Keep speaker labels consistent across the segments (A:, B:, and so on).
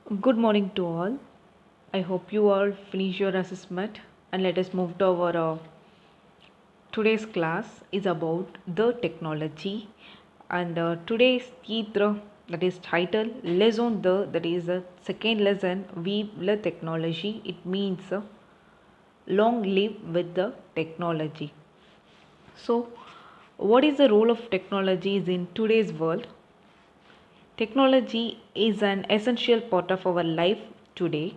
A: Good morning to all. I hope you all finish your assessment and let us move to our today's class is about the technology and today's teacher that is titled lesson the that is the second lesson we the technology. It means long live with the technology. So, what is the role of technologies in today's world? Technology is an essential part of our life today.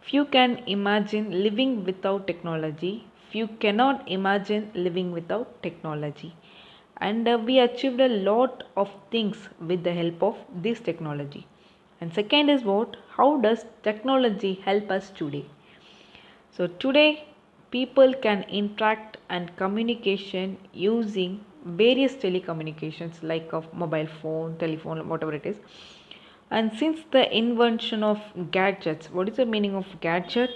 A: Few can imagine living without technology. Few cannot imagine living without technology. And we achieved a lot of things with the help of this technology. And second is what? How does technology help us today? So today people can interact and communication using various telecommunications like a mobile phone, telephone, whatever it is. And since the invention of gadgets, what is the meaning of gadget?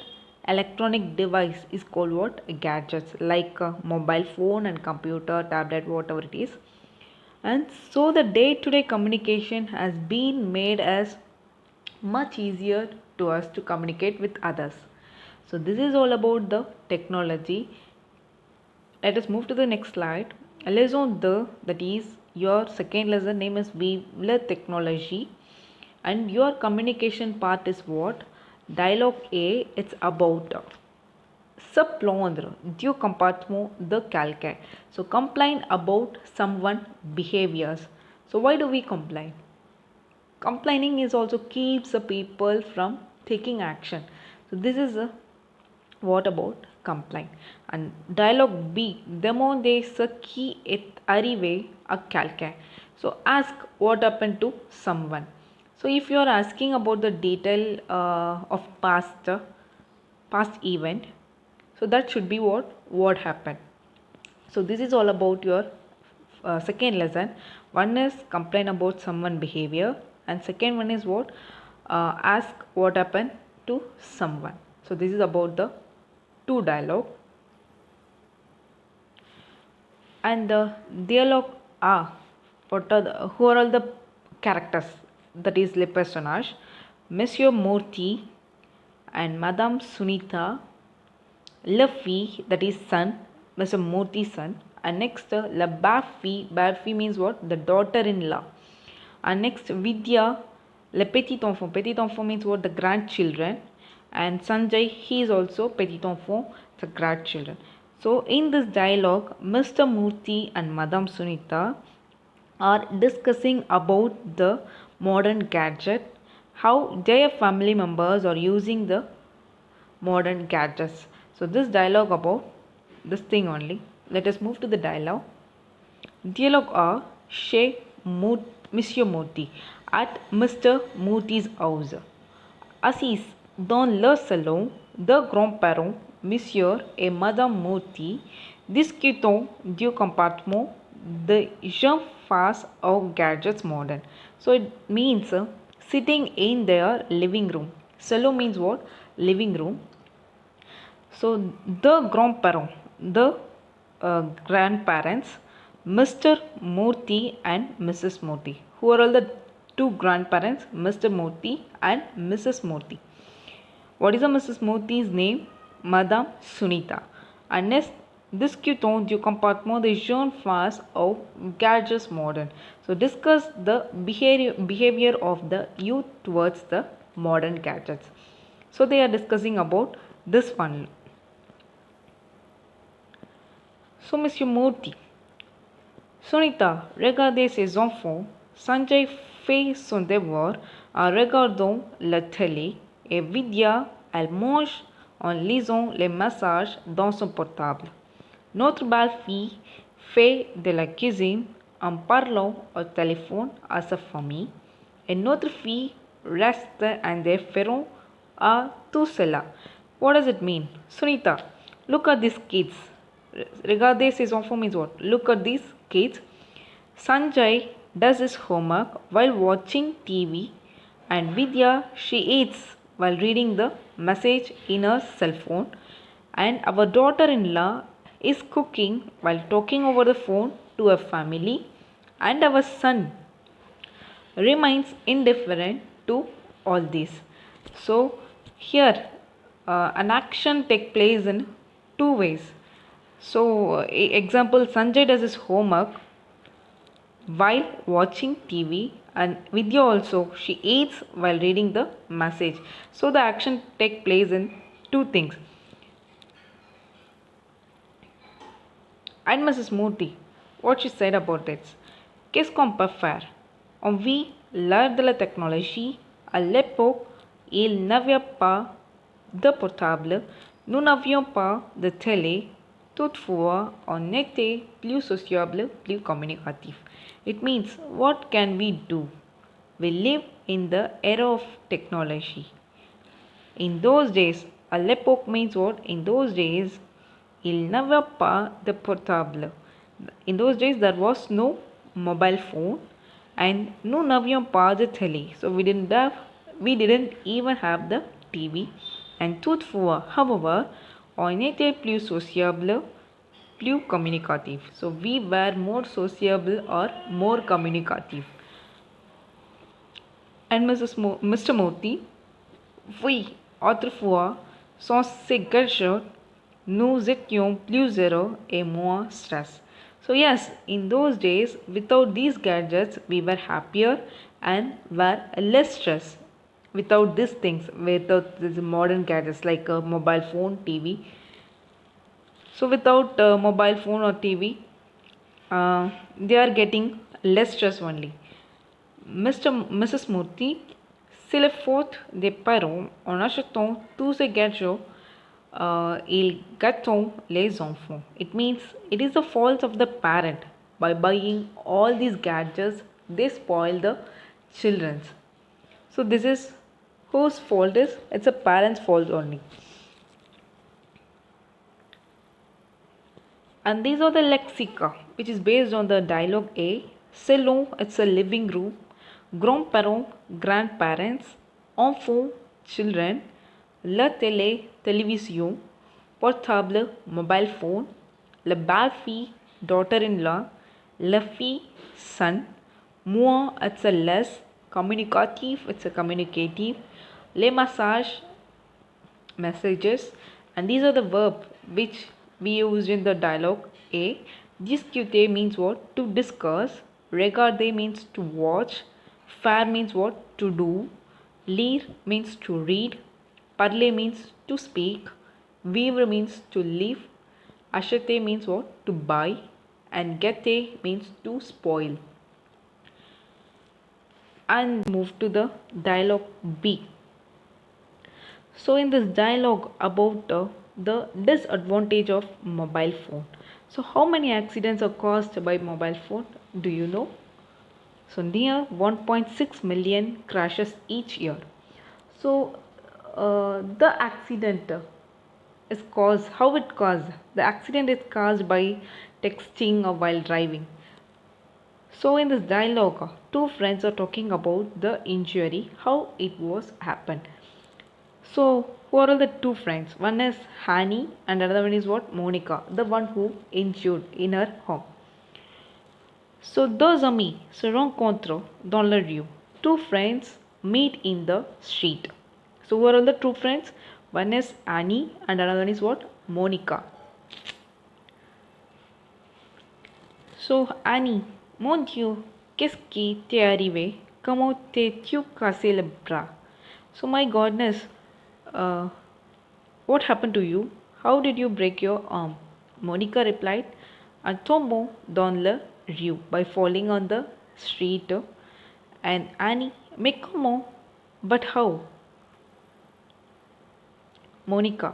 A: Electronic device is called what? Gadgets, like a mobile phone and computer, tablet, whatever it is. And so the day-to-day communication has been made as much easier to us to communicate with others. So this is all about the technology. Let us move to the next slide. Lesson the that is your second lesson name is we learn technology and your communication part is what? Dialogue A, it's about se plaindre du comportement de quelqu'un. So complain about someone behaviors. So why do we complain? Complaining is also keeps the people from taking action. So this is a what about complain? And dialogue B, demander ce qui est arrivé à quelqu'un. So ask what happened to someone. So if you are asking about the detail of past event, so that should be what happened. So this is all about your second lesson. One is complain about someone behavior and second one is what? Ask what happened to someone. So this is about the two dialogue. And the dialogue are who are all the characters, that is le personnage? Monsieur Murthy and Madame Sunita, le fille, that is son, Mr. Murthy's son, and next la belle fille means what? The daughter-in-law. And next Vidya, le petit enfant means what? The grandchildren. And Sanjay, he is also petit enfant, the grandchildren. So in this dialogue, Mr. Murthy and Madame Sunita are discussing about the modern gadget, how their family members are using the modern gadgets. So this dialogue about this thing only. Let us move to the dialogue. Dialogue are chez Monsieur Murthy at Mr. Murthy's house. Assis dans le salon, deux grands-parents, Monsieur et Madame Murthy, discutant du comportement de jeunes face aux gadgets modern. So it means sitting in their living room. Salon means what? Living room. So the grandparents, the grandparents, Mr. Murthy and Mrs. Murthy. Who are all the two grandparents? Mr. Murthy and Mrs. Murthy. What is the Mrs. Murthy's name? Madame Sunita. And next, discutons du comportement des jeunes face aux gadgets modern. So discuss the behavior of the youth towards the modern gadgets. So they are discussing about this one. So Monsieur Murthy, Sunita, regardez ses enfants. Sanjay fait son devoir en regardant la télé et Vidya, elle mange en lisant les messages dans son portable. Notre belle-fille fait de la cuisine en parlant au téléphone à sa famille et notre fille reste indifférente à tout cela. What does it mean? Sunita, look at these kids. Regardez ses enfants means what? Look at these kids. Sanjay does his homework while watching TV and Vidya, she eats while reading the message in her cell phone and our daughter-in-law is cooking while talking over the phone to her family and our son remains indifferent to all these. So here an action take place in two ways. So example, Sanjay does his homework while watching TV, and Vidya also she eats while reading the message. So the action take place in two things. And Mrs. Murthy, what she said about this. Qu'est-ce qu'on peut faire? On vit l'ère de la technologie. À l'époque, il n'avait pas de portable, nous n'avions pas de télé. Toutefois, on était plus sociable, plus communicatif. It means, what can we do? We live in the era of technology. In those days, à l'époque means what? In those days, il n'avait pas de portable. In those days, there was no mobile phone, and nous n'avions pas de télé. So we didn't even have the TV. And toutefois, however, on était plus sociable, plus communicatif. So we were more sociable or more communicative. And Mr. Murthy, oui, autrefois, sans ces gadgets, nous étions plus heureux et moins stressés. So yes, in those days, without these gadgets, we were happier and were less stressed. Without these things, without these modern gadgets like a mobile phone, TV. So without mobile phone or TV, they are getting less stress only. Mrs. Murthy, c'est la faute des parents en achetant tous ces gadgets. Ils gâtent les enfants. It means it is the fault of the parent. By buying all these gadgets, they spoil the children's. So this is whose fault is? It's a parent's fault only. And these are the lexica, which is based on the dialogue A. Salon, it's a living room. Grands-parents, grandparents. Enfants, children. La télé, télévision. Portable, mobile phone. La belle-fille, daughter-in-law. La fille, son. Moi, it's a less. Communicative, it's a communicative. Les messages. And these are the verbs which we used in the dialogue A. Discuter means what? To discuss. Regarder means to watch. Faire means what? To do. Lire means to read. Parler means to speak. Vivre means to live. Acheter means what? To buy. And gâter means to spoil. And move to the dialogue B. So in this dialogue about the disadvantage of mobile phone. So how many accidents are caused by mobile phone? Do you know? So near 1.6 million crashes each year. So the accident is caused, how it caused? The accident is caused by texting or while driving. So in this dialogue, two friends are talking about the injury, how it was happened. So who are all the two friends? One is Hani and another one is what? Monica, the one who injured in her home. So deux amis se rencontrent dans la rue. Two friends meet in the street. So who are all the two friends? One is Annie and another one is what? Monica. So Annie, mon Dieu, qu'est-ce qui t'est arrivé? Comment t'es-tu cassé le bras? So my goodness, what happened to you? How did you break your arm? Monica replied, en tombant dans la rue, by falling on the street. And Annie, mais comment? But how? Monica,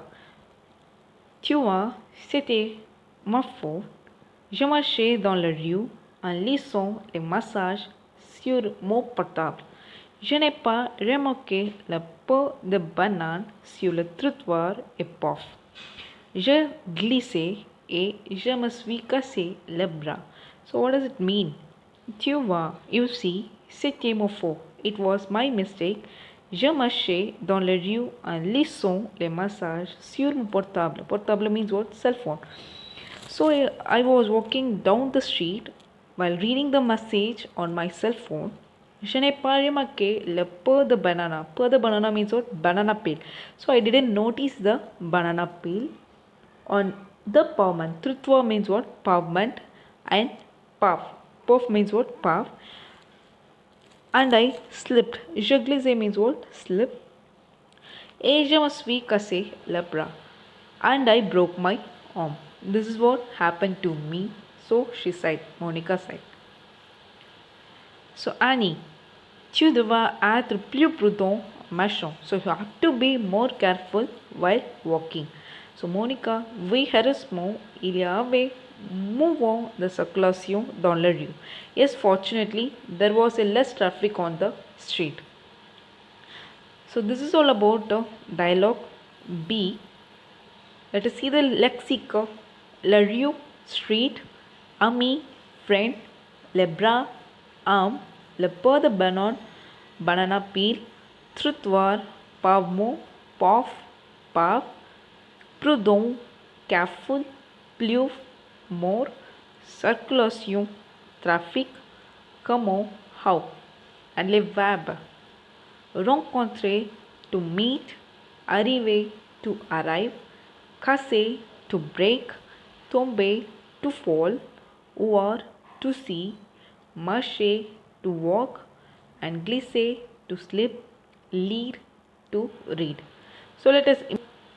A: tu vois, c'était ma faute. Je marchais dans la rue en lisant les messages sur mon portable. Je n'ai pas remarqué la peau de banane sur le trottoir et pof. Je glissais et je me suis cassé le bras. So what does it mean? Tu vois, you see, c'était mon faute. It was my mistake. Je marchais dans la rue en lisant les messages sur mon portable. Portable means what? Cell phone. So I was walking down the street while reading the message on my cell phone. Je n'ai pas remarqué le peau de banana. Peau de banana means what? Banana peel. So I didn't notice the banana peel on the pavement. Trutva means what? Pavement. And puff. Puff means what? Puff. And I slipped. Je glissé means what? Slip. Et je me suis cassé le bras. And I broke my arm. This is what happened to me. So she said, Monica said. So Annie, tu devras être plus prudent, machin. So you have to be more careful while walking. So Monica, oui, heureusement, il y avait mouvement de circulation dans la rue. Yes, fortunately, there was a less traffic on the street. So this is all about the dialogue B. Let us see the lexica. La rue, street, ami, friend, le bras, arm, le peu de banan, banana peel, trottoir, pavement, puff, puff, prudent, careful, plus, more, circulation, trafic, comment, how. And les verbes. Rencontrer, to meet, arriver, to arrive, casser, to break, tomber, to fall, voir, to see, marcher, to walk, and glisser, to slip, lire, to read. So let us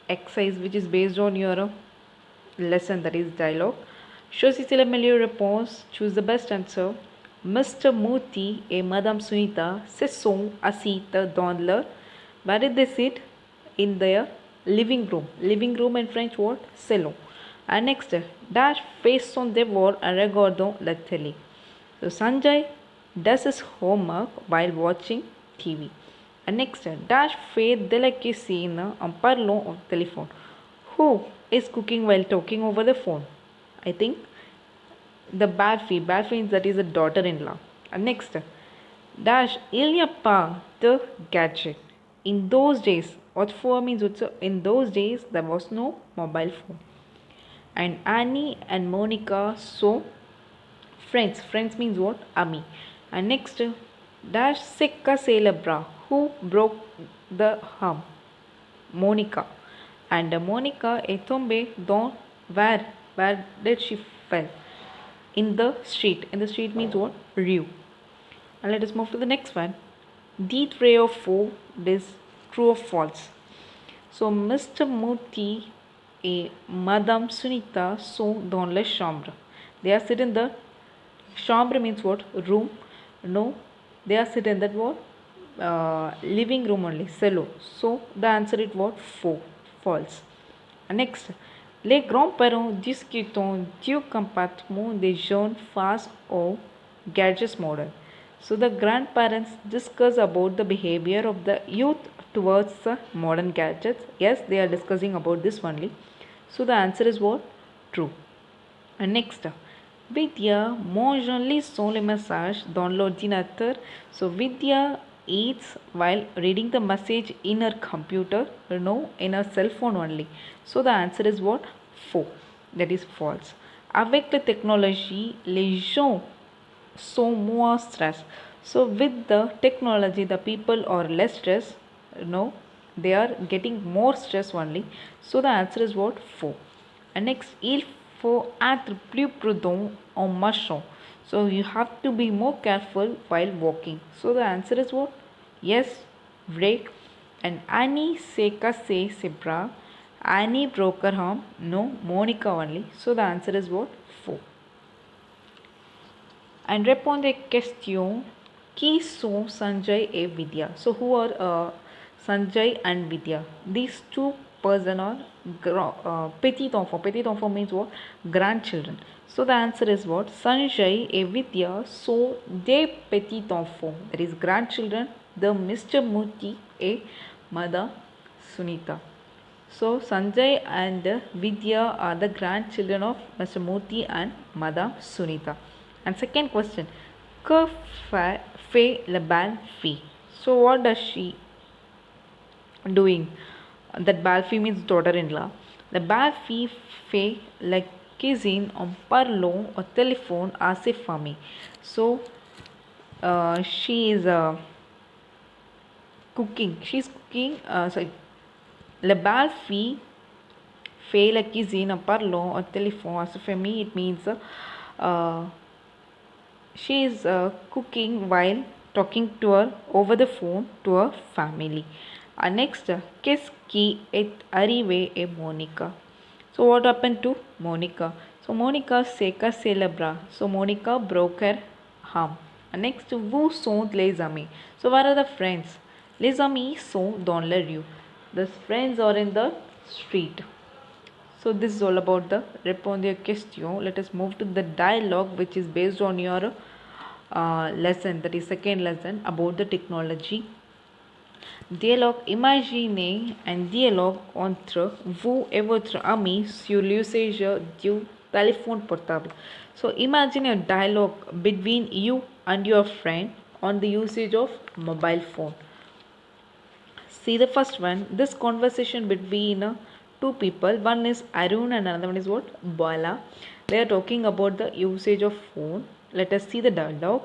A: exercise which is based on your lesson, that is dialogue. Choisis la meilleure réponse. Choose the best answer. Mr. Murthy et Madame Sunita se sont assis dans leur. Where did they sit? In their living room. Living room in French what? Salon. And next, Dash fait son devoir en regardant la télé. So Sanjay does his homework while watching TV. And next, Dash fait de la cuisine en parlant au téléphone. Who is cooking while talking over the phone? I think the bad fee means that is a daughter-in-law. And next, Dash, il n'y a pas de gadget. In those days, what for means also in those days there was no mobile phone. And Annie and Monica so friends. Friends means what? Ami. And next, Dash se casse le bras. Who broke the arm? Monica. And Monica est tombée dans where? Where did she fell? In the street. In the street means what? Rue. And let us move to the next one. The tray of four is true or false. So Mr. Murthy et Madame Sunita sont dans la chambre. They are sitting in the chambre means what? Room. No, they are sitting in that what? Living room only. Salon. So the answer is what? False. And next. Les grands-parents discutent du comportement des jeunes face aux gadgets modern. So the grandparents discuss about the behavior of the youth towards the modern gadgets. Yes, they are discussing about this only. So the answer is what? True. And next, Vidya mange en lisant les messages dans l'ordinateur. So Vidya eats while reading the message in her computer, no, in her cell phone only. So the answer is what? 4. That is false. Avec la technologie, les gens sont moins stressed. So with the technology, the people are less stressed. No, they are getting more stress only. So the answer is what? 4. And next, il faut être plus prudent en marchant. So you have to be more careful while walking. So the answer is what? Yes, break. And Annie s'est cassé ses bras. Annie broke her arm. No, Monica only. So the answer is what? 4. And répondez question. Qui sont Sanjay et Vidya? So who are Sanjay and Vidya? These two person are petit enfant. Petit enfant means what? Grandchildren. So the answer is what? Sanjay et Vidya sont des petits enfants. That is grandchildren. The Mr. Murthy et Madame Sunita. So Sanjay and Vidya are the grandchildren of Mr. Murthy and Madame Sunita. And second question. Que fait la belle fille? So what does she doing? That belle fille means daughter-in-law. La belle fille fait la cuisine en parlant au téléphone à ses familles. So she is cooking. She's cooking. Sorry. Le bal fi fait la cuisine en parlant au téléphone. So for me, it means uh, she is cooking while talking to her over the phone to her family. Next, qu'est-ce qui est arrivé à Monica? So what happened to Monica? So Monica s'est cassé le bras. So Monica broke her arm. Next, où sont les amis? So where are the friends? Les amis sont dans la rue. The friends are in the street. So this is all about the répondre aux questions. Let us move to the dialogue, which is based on your lesson, that is second lesson about the technology. Dialogue, imaginez un dialogue entre vous et votre ami sur l'usage du téléphone portable. So imagine a dialogue between you and your friend on the usage of mobile phone. See the first one. This conversation between two people. One is Arun and another one is what? Bala. They are talking about the usage of phone. Let us see the dialogue.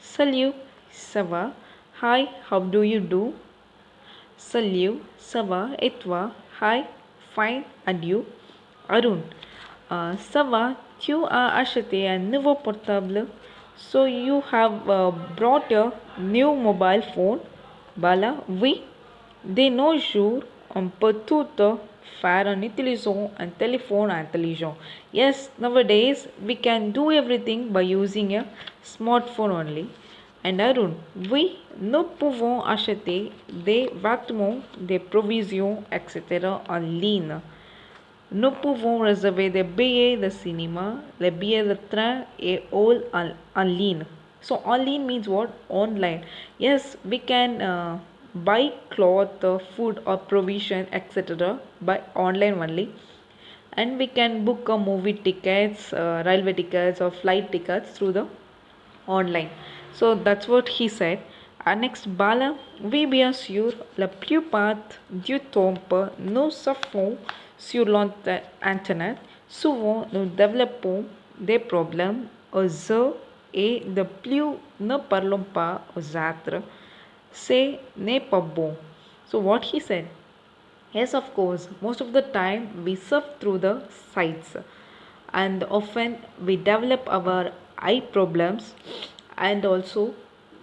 A: Salut, ça va? Hi, how do you do? Salut, ça va? Et toi? Hi, fine. And you? Arun. Ça va? Tu as acheté un nouveau portable? So you have brought a new mobile phone? Bala. Oui. De nos jours, on peut tout faire en utilisant un téléphone intelligent. Yes, nowadays we can do everything by using a smartphone only. And Arun, oui, nous pouvons acheter des vêtements, des provisions, etc. en ligne. Nous pouvons réserver des billets de cinéma, les billets de train et all en ligne. So online means what? Online. Yes, we can buy cloth, food or provision, etc. by online only. And we can book a movie tickets, railway tickets or flight tickets through the online. So that's what he said. Next, Bala, oui bien sûr, la plupart du temps, nous savons sur l'internet. Souvent, nous développons des problèmes aux autres et de plus ne parlons pas aux autres. Ce n'est pas bon. So what he said? Yes, of course, most of the time we surf through the sites and often we develop our eye problems and also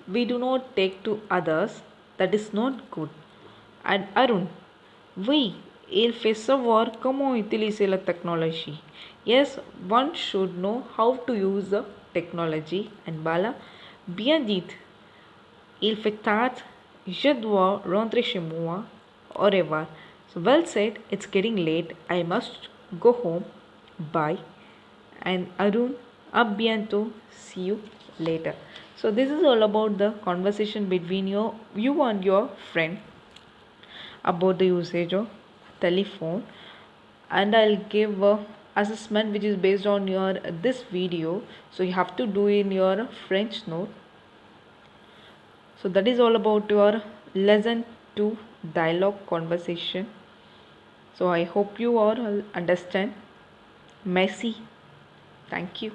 A: we do not take to others. That is not good. And Arun, oui, il fait savoir comment utiliser la technologie. Yes, one should know how to use the technology. And Bala, bien dit, il fait tard, je dois rentrer chez moi. Au revoir. So well said, it's getting late. I must go home. Bye. And Arun, a bientôt. See you later. So this is all about the conversation between you and your friend about the usage of telephone. And I'll give a assessment which is based on your this video. So you have to do in your French note. So that is all about your lesson 2 dialogue conversation. So I hope you all understand. Merci. Thank you.